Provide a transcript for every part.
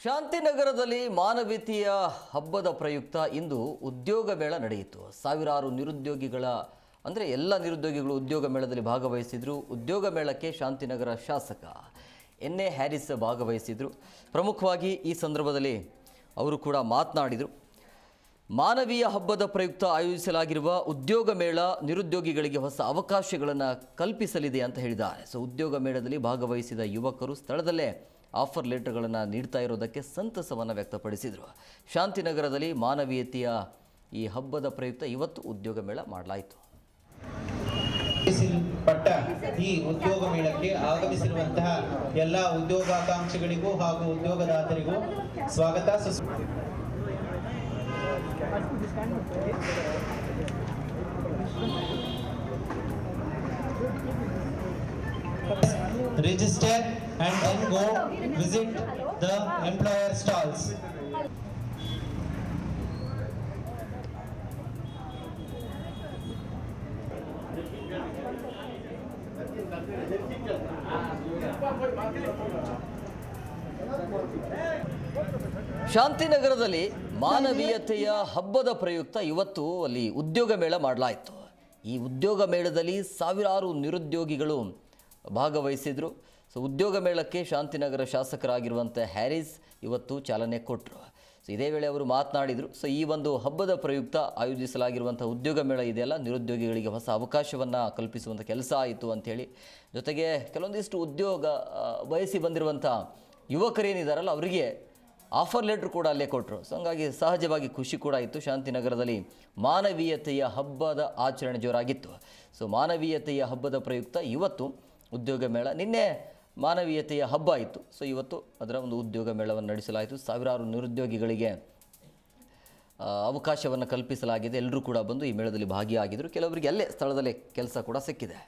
ಶಾಂತಿನಗರದಲ್ಲಿ ಮಾನವೀಯತೆಯ ಹಬ್ಬದ ಪ್ರಯುಕ್ತ ಇಂದು ಉದ್ಯೋಗ ಮೇಳ ನಡೆಯಿತು. ಸಾವಿರಾರು ನಿರುದ್ಯೋಗಿಗಳ ಎಲ್ಲ ನಿರುದ್ಯೋಗಿಗಳು ಉದ್ಯೋಗ ಮೇಳದಲ್ಲಿ ಭಾಗವಹಿಸಿದ್ರು. ಉದ್ಯೋಗ ಮೇಳಕ್ಕೆ ಶಾಂತಿನಗರ ಶಾಸಕ ಎನ್.ಎ. ಹ್ಯಾರಿಸ್ ಭಾಗವಹಿಸಿದ್ರು. ಪ್ರಮುಖವಾಗಿ ಈ ಸಂದರ್ಭದಲ್ಲಿ ಅವರು ಕೂಡ ಮಾತನಾಡಿದರು. ಮಾನವೀಯ ಹಬ್ಬದ ಪ್ರಯುಕ್ತ ಆಯೋಜಿಸಲಾಗಿರುವ ಉದ್ಯೋಗ ಮೇಳ ನಿರುದ್ಯೋಗಿಗಳಿಗೆ ಹೊಸ ಅವಕಾಶಗಳನ್ನು ಕಲ್ಪಿಸಲಿದೆ ಅಂತ ಹೇಳಿದ್ದಾರೆ. ಉದ್ಯೋಗ ಮೇಳದಲ್ಲಿ ಭಾಗವಹಿಸಿದ ಯುವಕರು ಸ್ಥಳದಲ್ಲೇ ಆಫರ್ ಲೆಟರ್ಗಳನ್ನು ನೀಡ್ತಾ ಇರೋದಕ್ಕೆ ಸಂತಸವನ್ನು ವ್ಯಕ್ತಪಡಿಸಿದರು. ಶಾಂತಿನಗರದಲ್ಲಿ ಮಾನವೀಯತೆಯ ಈ ಹಬ್ಬದ ಪ್ರಯುಕ್ತ ಇವತ್ತು ಉದ್ಯೋಗ ಮೇಳ ಮಾಡಲಾಯಿತು. ಈ ಉದ್ಯೋಗ ಮೇಳಕ್ಕೆ ಆಗಮಿಸಿರುವಂತಹ ಎಲ್ಲ ಉದ್ಯೋಗಾಕಾಂಕ್ಷಿಗಳಿಗೂ ಹಾಗೂ ಉದ್ಯೋಗದಾತರಿಗೂ ಸ್ವಾಗತ. Register and then go visit the employer stalls. ಶಾಂತಿನಗರದಲ್ಲಿ ಮಾನವೀಯತೆಯ ಹಬ್ಬದ ಪ್ರಯುಕ್ತ ಇವತ್ತು ಅಲ್ಲಿ ಉದ್ಯೋಗ ಮೇಳ ಮಾಡಲಾಯಿತು. ಈ ಉದ್ಯೋಗ ಮೇಳದಲ್ಲಿ ಸಾವಿರಾರು ನಿರುದ್ಯೋಗಿಗಳು ಭಾಗವಹಿಸಿದರು. ಉದ್ಯೋಗ ಮೇಳಕ್ಕೆ ಶಾಂತಿನಗರ ಶಾಸಕರಾಗಿರುವಂಥ ಹ್ಯಾರಿಸ್ ಇವತ್ತು ಚಾಲನೆ ಕೊಟ್ಟರು. ಇದೇ ವೇಳೆ ಅವರು ಮಾತನಾಡಿದರು. ಈ ಒಂದು ಹಬ್ಬದ ಪ್ರಯುಕ್ತ ಆಯೋಜಿಸಲಾಗಿರುವಂಥ ಉದ್ಯೋಗ ಮೇಳ ಇದೆಯಲ್ಲ, ನಿರುದ್ಯೋಗಿಗಳಿಗೆ ಹೊಸ ಅವಕಾಶವನ್ನು ಕಲ್ಪಿಸುವಂಥ ಕೆಲಸ ಆಯಿತು ಅಂಥೇಳಿ, ಜೊತೆಗೆ ಕೆಲವೊಂದಿಷ್ಟು ಉದ್ಯೋಗ ಬಯಸಿ ಬಂದಿರುವಂಥ ಯುವಕರೇನಿದ್ದಾರಲ್ಲ ಅವರಿಗೆ ಆಫರ್ ಲೆಟ್ರ್ ಕೂಡ ಅಲ್ಲೇ ಕೊಟ್ಟರು. ಹಂಗಾಗಿ ಸಹಜವಾಗಿ ಖುಷಿ ಕೂಡ ಇತ್ತು. ಶಾಂತಿನಗರದಲ್ಲಿ ಮಾನವೀಯತೆಯ ಹಬ್ಬದ ಆಚರಣೆ ಜೋರಾಗಿತ್ತು. ಮಾನವೀಯತೆಯ ಹಬ್ಬದ ಪ್ರಯುಕ್ತ ಇವತ್ತು ಉದ್ಯೋಗ ಮೇಳ, ನಿನ್ನೆ ಮಾನವೀಯತೆಯ ಹಬ್ಬ ಆಯಿತು. ಇವತ್ತು ಅದರ ಒಂದು ಉದ್ಯೋಗ ಮೇಳವನ್ನು ನಡೆಸಲಾಯಿತು. ಸಾವಿರಾರು ನಿರುದ್ಯೋಗಿಗಳಿಗೆ ಅವಕಾಶವನ್ನು ಕಲ್ಪಿಸಲಾಗಿದೆ. ಎಲ್ಲರೂ ಕೂಡ ಬಂದು ಈ ಮೇಳದಲ್ಲಿ ಭಾಗಿಯಾಗಿದ್ದರು. ಕೆಲವರಿಗೆ ಅಲ್ಲೇ ಸ್ಥಳದಲ್ಲೇ ಕೆಲಸ ಕೂಡ ಸಿಕ್ಕಿದೆ.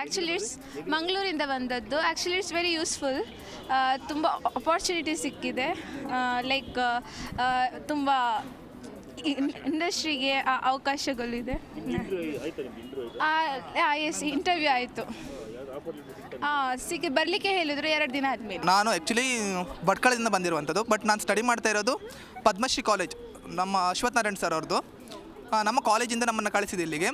ಆ್ಯಕ್ಚುಲಿ ಇಟ್ಸ್ ಮಂಗಳೂರಿಂದ ಬಂದದ್ದು. Actually it's very useful. ತುಂಬ ಅಪಾರ್ಚುನಿಟಿ ಸಿಕ್ಕಿದೆ. ಲೈಕ್ ತುಂಬ ಇಂಡಸ್ಟ್ರಿಗೆ ಅವಕಾಶಗಳಿದೆ. ಎಸ್, ಇಂಟರ್ವ್ಯೂ ಆಯಿತು. ಬರಲಿಕ್ಕೆ ಹೇಳಿದ್ರು 2 ದಿನ ಆದಮೇಲೆ. ನಾನು ಆ್ಯಕ್ಚುಲಿ ಭಟ್ಕಳದಿಂದ ಬಂದಿರುವಂಥದ್ದು. ಬಟ್ ನಾನು ಸ್ಟಡಿ ಮಾಡ್ತಾ ಇರೋದು ಪದ್ಮಶ್ರೀ ಕಾಲೇಜ್, ನಮ್ಮ ಅಶ್ವಥ್ ನಾರಾಯಣ್ ಸರ್ ಅವ್ರದ್ದು. ನಮ್ಮ ಕಾಲೇಜಿಂದ ನಮ್ಮನ್ನು ಕಳಿಸಿದೆ ಇಲ್ಲಿಗೆ.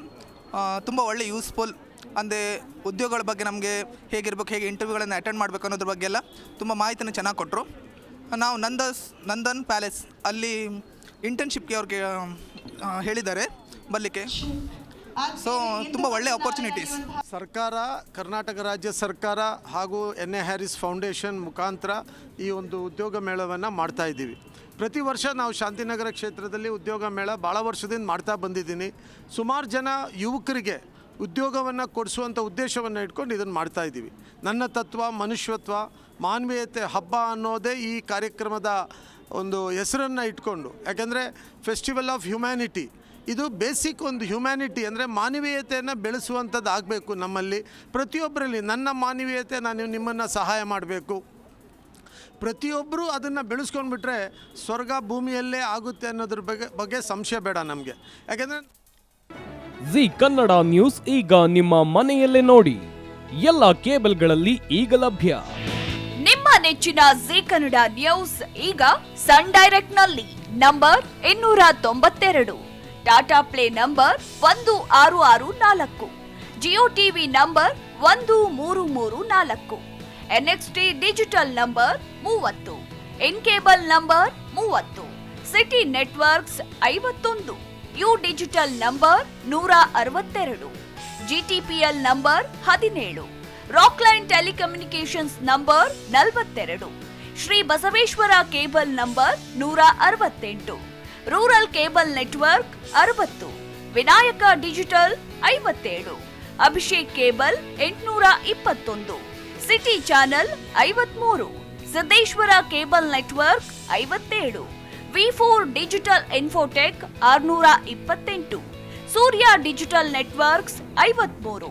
ತುಂಬ ಒಳ್ಳೆ ಯೂಸ್ಫುಲ್. ಅಂದರೆ ಉದ್ಯೋಗಗಳ ಬಗ್ಗೆ ನಮಗೆ ಹೇಗಿರ್ಬೇಕು, ಹೇಗೆ ಇಂಟರ್ವ್ಯೂಗಳನ್ನು ಅಟೆಂಡ್ ಮಾಡಬೇಕು ಅನ್ನೋದ್ರ ಬಗ್ಗೆ ಎಲ್ಲ ತುಂಬ ಮಾಹಿತಿನ ಚೆನ್ನಾಗಿ ಕೊಟ್ಟರು. ನಾವು ನಂದನ್ ಪ್ಯಾಲೇಸ್ ಅಲ್ಲಿ ಇಂಟರ್ನ್ಶಿಪ್ಗೆ ಅವ್ರಿಗೆ ಹೇಳಿದ್ದಾರೆ ಬರಲಿಕ್ಕೆ. ತುಂಬ ಒಳ್ಳೆಯ ಆಪರ್ಚುನಿಟೀಸ್. ಸರ್ಕಾರ, ಕರ್ನಾಟಕ ರಾಜ್ಯ ಸರ್ಕಾರ ಹಾಗೂ ಎನ್.ಎ. ಹ್ಯಾರಿಸ್ ಫೌಂಡೇಶನ್ ಮುಖಾಂತರ ಈ ಒಂದು ಉದ್ಯೋಗ ಮೇಳವನ್ನು ಮಾಡ್ತಾ ಇದ್ದೀವಿ. ಪ್ರತಿ ವರ್ಷ ನಾವು ಶಾಂತಿನಗರ ಕ್ಷೇತ್ರದಲ್ಲಿ ಉದ್ಯೋಗ ಮೇಳ ಭಾಳ ವರ್ಷದಿಂದ ಮಾಡ್ತಾ ಬಂದಿದ್ದೀನಿ. ಸುಮಾರು ಜನ ಯುವಕರಿಗೆ ಉದ್ಯೋಗವನ್ನು ಕೊಡಿಸುವಂಥ ಉದ್ದೇಶವನ್ನು ಇಟ್ಕೊಂಡು ಇದನ್ನು ಮಾಡ್ತಾಯಿದ್ದೀವಿ. ನನ್ನ ತತ್ವ, ಮನುಷ್ಯತ್ವ, ಮಾನವೀಯತೆ ಹಬ್ಬ ಅನ್ನೋದೇ ಈ ಕಾರ್ಯಕ್ರಮದ ಒಂದು ಹೆಸರನ್ನು ಇಟ್ಕೊಂಡು. ಯಾಕೆಂದರೆ ಫೆಸ್ಟಿವಲ್ ಆಫ್ ಹ್ಯುಮ್ಯಾನಿಟಿ, ಇದು ಬೇಸಿಕ್ ಒಂದು ಹ್ಯುಮ್ಯಾನಿಟಿ ಅಂದರೆ ಮಾನವೀಯತೆಯನ್ನು ಬೆಳೆಸುವಂಥದ್ದು ಆಗಬೇಕು ನಮ್ಮಲ್ಲಿ ಪ್ರತಿಯೊಬ್ಬರಲ್ಲಿ. ನನ್ನ ಮಾನವೀಯತೆ, ನಾನು ನಿಮ್ಮನ್ನು ಸಹಾಯ ಮಾಡಬೇಕು, ಪ್ರತಿಯೊಬ್ಬರೂ ಅದನ್ನು ಬೆಳೆಸ್ಕೊಂಡ್ಬಿಟ್ರೆ ಸ್ವರ್ಗ ಭೂಮಿಯಲ್ಲೇ ಆಗುತ್ತೆ ಅನ್ನೋದ್ರ ಬಗ್ಗೆ ಸಂಶಯ ಬೇಡ ನಮಗೆ. ಯಾಕೆಂದರೆ ಜಿ ಕನ್ನಡ ನ್ಯೂಸ್ ಈಗ ನಿಮ್ಮ ಮನೆಯಲ್ಲೇ ನೋಡಿ. ಎಲ್ಲ ಕೇಬಲ್ಗಳಲ್ಲಿ ಈಗ ಲಭ್ಯ. ನಿಮ್ಮ ನೆಚ್ಚಿನ ಜಿ ಕನ್ನಡ ನ್ಯೂಸ್ ಈಗ ಸನ್ ಡೈರೆಕ್ಟ್ ನಲ್ಲಿ number 292, Tata play number 1664, Jio TV number 1334, NXT digital number 30, in cable number 30, city networks 51, U digital number 162, GTPL number 17, Rockline telecommunications number 42, Shri Basaveshwara cable number 168, rural cable network 60, Vinayaka digital 57, Abhishek cable 821, city channel 53, Siddeshwara cable network 57, V4 digital Infotech 628, Surya digital networks 53,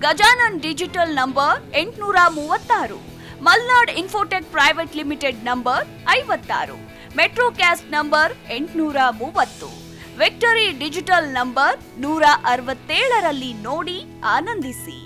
Gajanan digital number 836, Malnad Infotech Private Limited number 56, Metrocast number 830, Victory Digital number 167ರಲ್ಲಿ ನೋಡಿ ಆನಂದಿಸಿ.